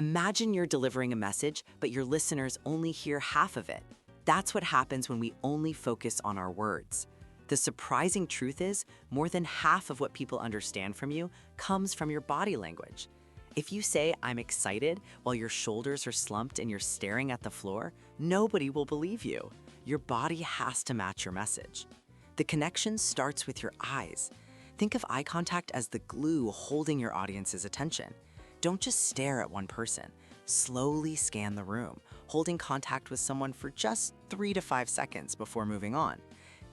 Imagine you're delivering a message, but your listeners only hear half of it. That's what happens when we only focus on our words. The surprising truth is, more than half of what people understand from you comes from your body language. If you say, "I'm excited," while your shoulders are slumped and you're staring at the floor, nobody will believe you. Your body has to match your message. The connection starts with your eyes. Think of eye contact as the glue holding your audience's attention. Don't just stare at one person. Slowly scan the room, holding contact with someone for just 3 to 5 seconds before moving on.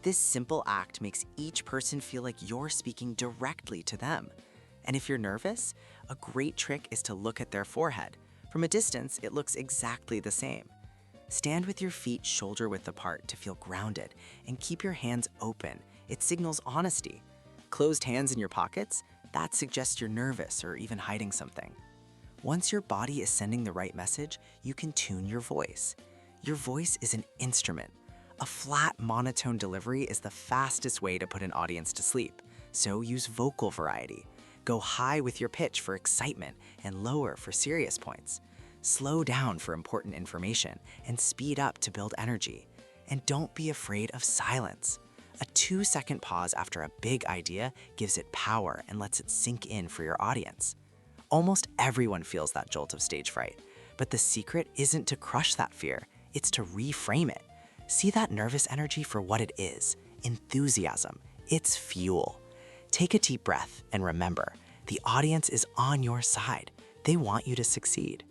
This simple act makes each person feel like you're speaking directly to them. And if you're nervous, a great trick is to look at their forehead. From a distance, it looks exactly the same. Stand with your feet shoulder-width apart to feel grounded, and keep your hands open. It signals honesty. Closed hands in your pockets? That suggests you're nervous or even hiding something. Once your body is sending the right message, you can tune your voice. Your voice is an instrument. A flat, monotone delivery is the fastest way to put an audience to sleep, so use vocal variety. Go high with your pitch for excitement and lower for serious points. Slow down for important information and speed up to build energy. And don't be afraid of silence. A 2-second pause after a big idea gives it power and lets it sink in for your audience. Almost everyone feels that jolt of stage fright, but the secret isn't to crush that fear, it's to reframe it. See that nervous energy for what it is, enthusiasm. It's fuel. Take a deep breath and remember, the audience is on your side. They want you to succeed.